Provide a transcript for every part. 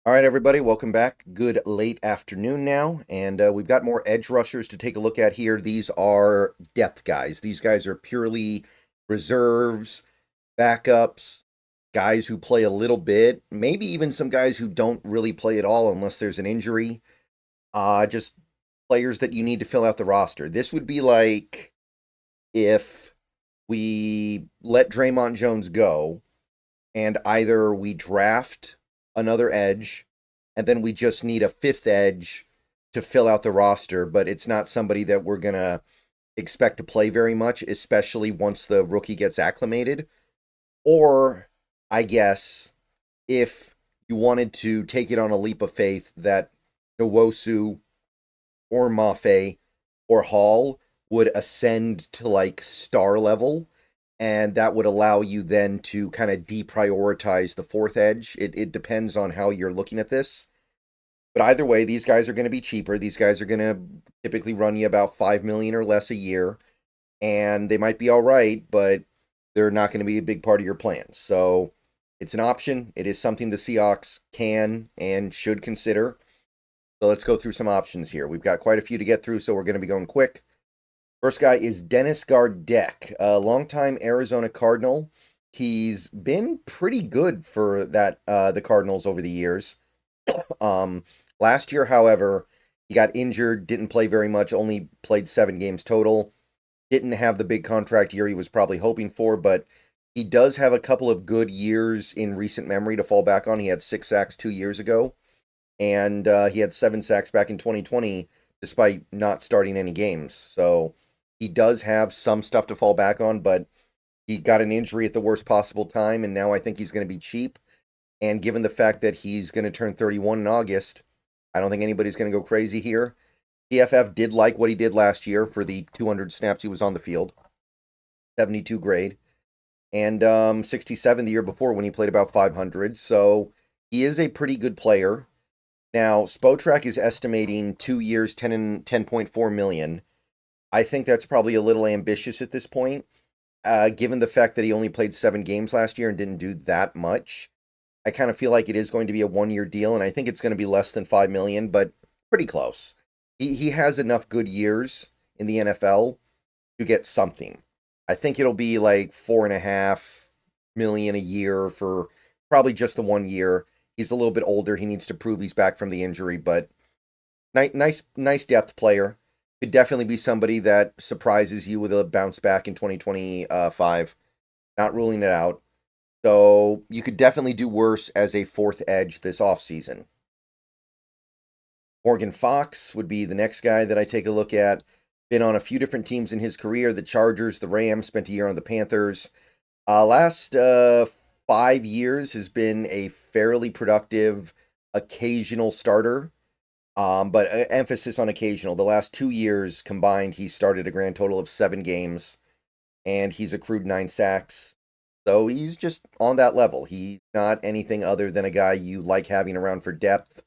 All right, everybody, welcome back. Good late afternoon now, and we've got more edge rushers to take a look at here. These are depth guys. These guys are purely reserves, backups, guys who play a little bit, maybe even some guys who don't really play at all unless there's an injury. Just players that you need to fill out the roster. This would be like if we let Draymond Jones go and either we draft another edge and then we just need a fifth edge to fill out the roster, but it's not somebody that we're going to expect to play very much, especially once the rookie gets acclimated. Or, I guess, if you wanted to take it on a leap of faith that Nwosu or Mafe or Hall would ascend to like star level, and that would allow you then to kind of deprioritize the fourth edge. It depends on how you're looking at this. But either way, these guys are going to be cheaper. These guys are going to typically run you about 5 million or less a year, and they might be all right, but they're not going to be a big part of your plans. So it's an option. It is something the Seahawks can and should consider. So let's go through some options here. We've got quite a few to get through, so we're going to be going quick. First guy is Dennis Gardeck, a longtime Arizona Cardinal. He's been pretty good for the Cardinals over the years. Last year, however, he got injured, didn't play very much, only played 7 games total. Didn't have the big contract year he was probably hoping for, but he does have a couple of good years in recent memory to fall back on. He had 6 sacks 2 years ago, and he had 7 sacks back in 2020, despite not starting any games. So he does have some stuff to fall back on, but he got an injury at the worst possible time, and now I think he's going to be cheap. And given the fact that he's going to turn 31 in August, I don't think anybody's going to go crazy here. PFF did like what he did last year for the 200 snaps he was on the field, 72 grade, and 67 the year before when he played about 500. So he is a pretty good player. Now, Spotrac is estimating 2 years, 10.4 million. I think that's probably a little ambitious at this point, given the fact that he only played 7 games last year and didn't do that much. I kind of feel like it is going to be a 1-year deal, and I think it's going to be less than 5 million, but pretty close. He has enough good years in the NFL to get something. I think it'll be like 4.5 million a year for probably just the 1 year. He's a little bit older. He needs to prove he's back from the injury, but nice depth player. Could definitely be somebody that surprises you with a bounce back in 2025. Not ruling it out. So you could definitely do worse as a fourth edge this offseason. Morgan Fox would be the next guy that I take a look at. Been on a few different teams in his career, the Chargers, the Rams, spent a year on the Panthers. Last 5 years has been a fairly productive occasional starter, but emphasis on occasional. The last 2 years combined, he started a grand total of 7 games, and he's accrued 9 sacks. So he's just on that level. He's not anything other than a guy you like having around for depth.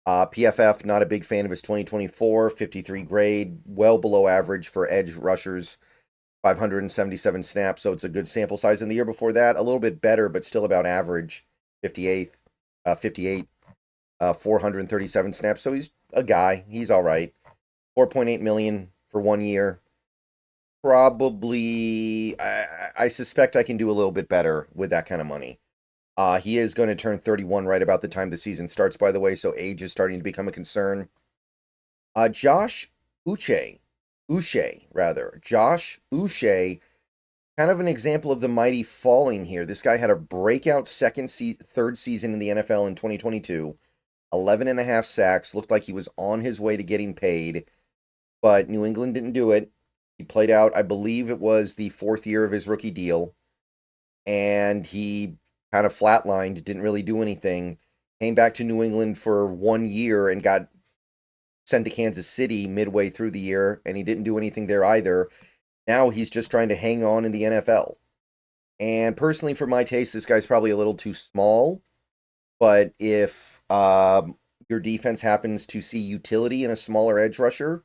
PFF, not a big fan of his 2024, 53 grade, well below average for edge rushers, 577 snaps, so it's a good sample size. And the year before that, a little bit better, but still about average, 58, 437 snaps. So he's a guy. He's all right. 4.8 million for 1 year. Probably, I suspect I can do a little bit better with that kind of money. He is going to turn 31 right about the time the season starts, by the way, so age is starting to become a concern. Josh Uche, rather. Josh Uche, kind of an example of the mighty falling here. This guy had a breakout third season in the NFL in 2022, 11 and a half sacks, looked like he was on his way to getting paid, but New England didn't do it. He played out, I believe it was the 4th year of his rookie deal, and he kind of flatlined, didn't really do anything. Came back to New England for 1 year and got sent to Kansas City midway through the year, and he didn't do anything there either. Now he's just trying to hang on in the NFL. And personally, for my taste, this guy's probably a little too small. But if your defense happens to see utility in a smaller edge rusher,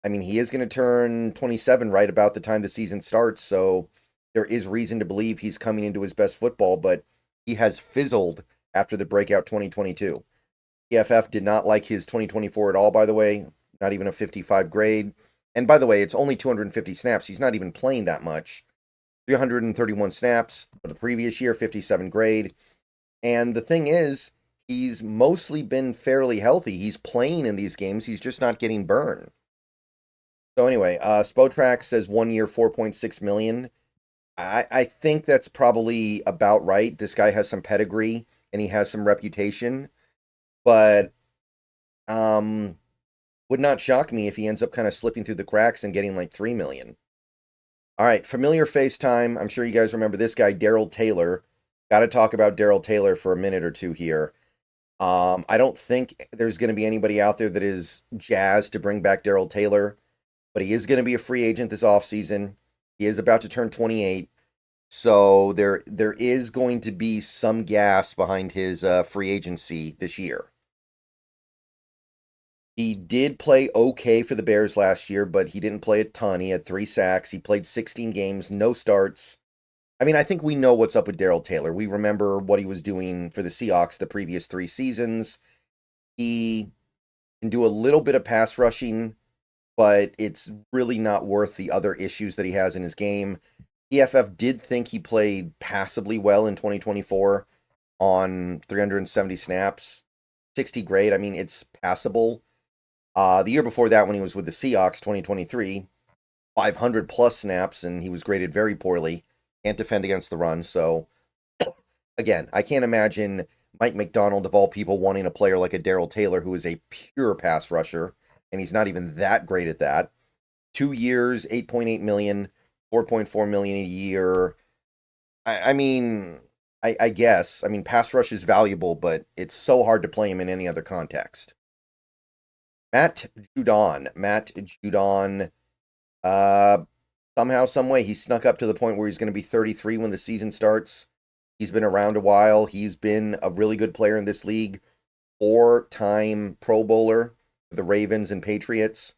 I mean, he is going to turn 27 right about the time the season starts, so there is reason to believe he's coming into his best football, but he has fizzled after the breakout 2022. PFF did not like his 2024 at all, by the way, not even a 55 grade. And by the way, it's only 250 snaps. He's not even playing that much. 331 snaps, but the previous year, 57 grade. And the thing is, he's mostly been fairly healthy. He's playing in these games. He's just not getting burned. So anyway, Spotrax says 1 year, 4.6 million. I think that's probably about right. This guy has some pedigree and he has some reputation, but would not shock me if he ends up kind of slipping through the cracks and getting like 3 million. All right, familiar face time. I'm sure you guys remember this guy, Darrell Taylor. Got to talk about Darrell Taylor for a minute or two here. I don't think there's going to be anybody out there that is jazzed to bring back Darrell Taylor, but he is going to be a free agent this offseason. He is about to turn 28, so there is going to be some gas behind his free agency this year. He did play okay for the Bears last year, but he didn't play a ton. He had 3 sacks. He played 16 games, no starts. I mean, I think we know what's up with Darrell Taylor. We remember what he was doing for the Seahawks the previous 3 seasons. He can do a little bit of pass rushing, but it's really not worth the other issues that he has in his game. PFF did think he played passably well in 2024 on 370 snaps. 60 grade, I mean, it's passable. The year before that, when he was with the Seahawks, 2023, 500 plus snaps, and he was graded very poorly. Can't defend against the run. So, again, I can't imagine Mike McDonald, of all people, wanting a player like a Darrell Taylor, who is a pure pass rusher, and he's not even that great at that. 2 years, 8.8 million, 4.4 million a year. I mean, I guess. I mean, pass rush is valuable, but it's so hard to play him in any other context. Matt Judon, somehow, some way, he snuck up to the point where he's going to be 33 when the season starts. He's been around a while. He's been a really good player in this league. 4-time Pro Bowler for the Ravens and Patriots.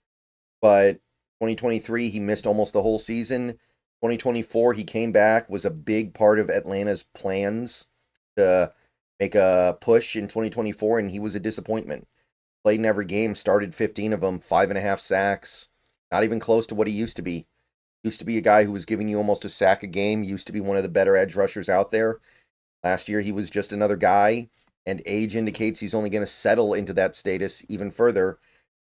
But 2023, he missed almost the whole season. 2024, he came back, was a big part of Atlanta's plans to make a push in 2024, and he was a disappointment. Played in every game, started 15 of them, 5.5 sacks. Not even close to what he used to be. Used to be a guy who was giving you almost a sack a game. Used to be one of the better edge rushers out there. Last year, he was just another guy, and age indicates he's only going to settle into that status even further.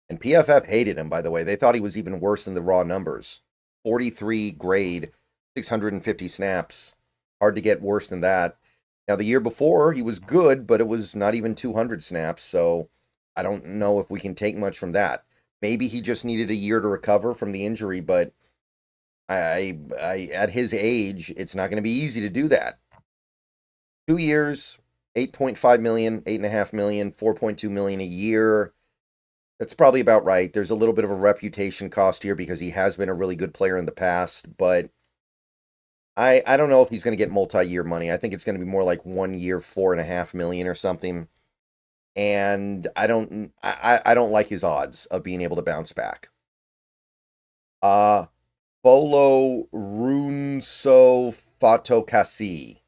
And PFF hated him, by the way. They thought he was even worse than the raw numbers. 43 grade, 650 snaps. Hard to get worse than that. Now, the year before, he was good, but it was not even 200 snaps, so I don't know if we can take much from that. Maybe he just needed a year to recover from the injury, but I at his age, it's not going to be easy to do that. 2 years, 8.5 million, 8.5 million, 4.2 million a year. That's probably about right. There's a little bit of a reputation cost here because he has been a really good player in the past, but I don't know if he's going to get multi-year money. I think it's going to be more like 1 year, 4.5 million or something. And I don't like his odds of being able to bounce back. Bolo Runso Fatokasi.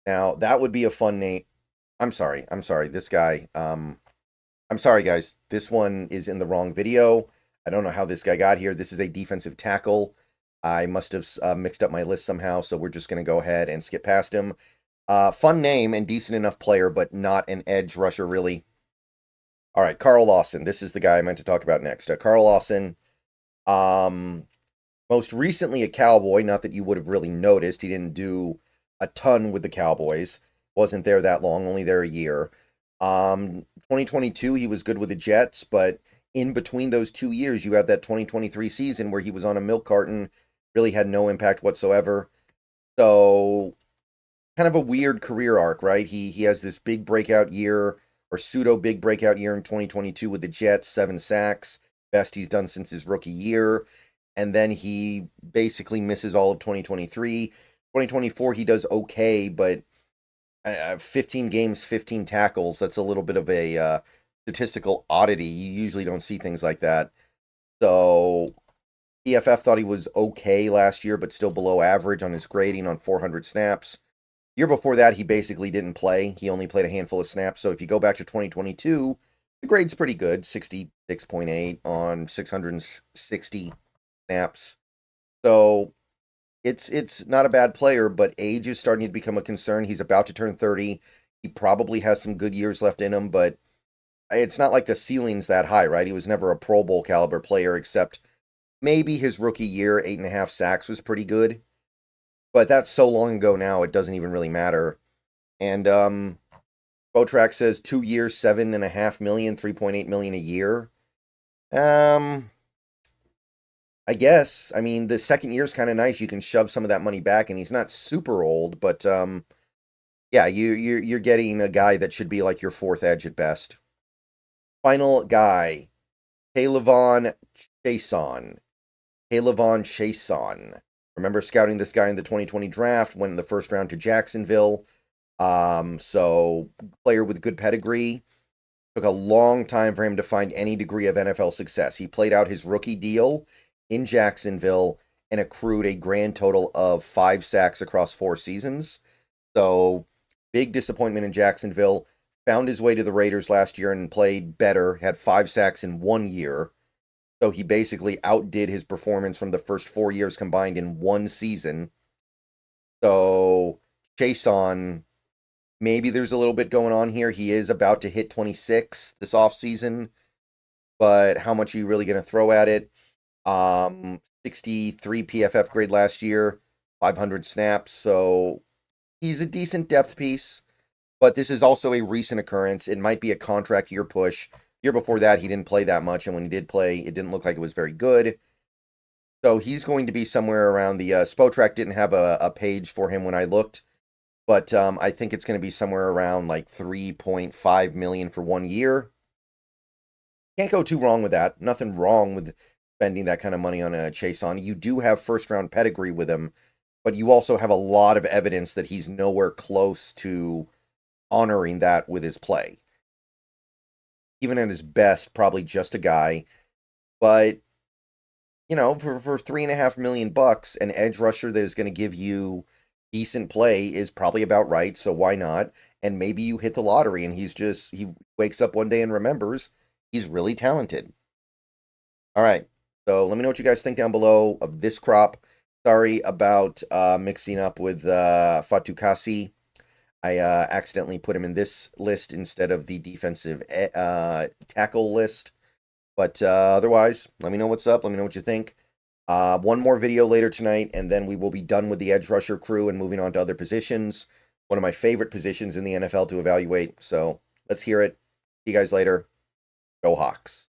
Now, that would be a fun name. I'm sorry. This guy, I'm sorry, guys. This one is in the wrong video. I don't know how this guy got here. This is a defensive tackle. I must have mixed up my list somehow, so we're just going to go ahead and skip past him. Fun name and decent enough player, but not an edge rusher, really. All right, Carl Lawson. This is the guy I meant to talk about next. Carl Lawson, most recently a Cowboy, not that you would have really noticed. He didn't do a ton with the Cowboys. Wasn't there that long, only there a year. 2022, he was good with the Jets, but in between those 2 years, you have that 2023 season where he was on a milk carton, really had no impact whatsoever. So, kind of a weird career arc, right? He has this big breakout year, or pseudo big breakout year in 2022 with the Jets, 7 sacks, best he's done since his rookie year. And then he basically misses all of 2023. 2024, he does okay, but 15 games, 15 tackles, that's a little bit of a statistical oddity. You usually don't see things like that. So PFF thought he was okay last year, but still below average on his grading on 400 snaps. Year before that, he basically didn't play. He only played a handful of snaps. So if you go back to 2022, the grade's pretty good, 66.8 on 660 snaps. So it's not a bad player, but age is starting to become a concern. He's about to turn 30. He probably has some good years left in him, but it's not like the ceiling's that high, right? He was never a Pro Bowl caliber player, except maybe his rookie year, 8.5 sacks was pretty good. But that's so long ago now, it doesn't even really matter. And Botrack says 2 years, 7.5 million, 3.8 million a year. I guess. I mean, the second year's kind of nice. You can shove some of that money back, and he's not super old, but yeah, you're getting a guy that should be like your fourth edge at best. Final guy, Kaylavon Chason. Remember scouting this guy in the 2020 draft, went in the first round to Jacksonville. So player with good pedigree. Took a long time for him to find any degree of NFL success. He played out his rookie deal in Jacksonville and accrued a grand total of 5 sacks across 4 seasons. So big disappointment in Jacksonville. Found his way to the Raiders last year and played better. Had 5 sacks in 1 year. So he basically outdid his performance from the first 4 years combined in 1 season. So Chason, maybe there's a little bit going on here. He is about to hit 26 this offseason. But how much are you really going to throw at it? 63 PFF grade last year, 500 snaps. So he's a decent depth piece. But this is also a recent occurrence. It might be a contract year push. Year before that, he didn't play that much, and when he did play, it didn't look like it was very good. So he's going to be somewhere around the... Spotrack didn't have a page for him when I looked, but I think it's going to be somewhere around like 3.5 million for 1 year. Can't go too wrong with that. Nothing wrong with spending that kind of money on a Chason. You do have first-round pedigree with him, but you also have a lot of evidence that he's nowhere close to honoring that with his play. Even at his best, probably just a guy. But, you know, for $3.5 million, an edge rusher that is going to give you decent play is probably about right, so why not? And maybe you hit the lottery and he wakes up one day and remembers he's really talented. All right, so let me know what you guys think down below of this crop. Sorry about mixing up with Fatukasi. I accidentally put him in this list instead of the defensive tackle list. But otherwise, let me know what's up. Let me know what you think. One more video later tonight, and then we will be done with the edge rusher crew and moving on to other positions. One of my favorite positions in the NFL to evaluate. So let's hear it. See you guys later. Go Hawks.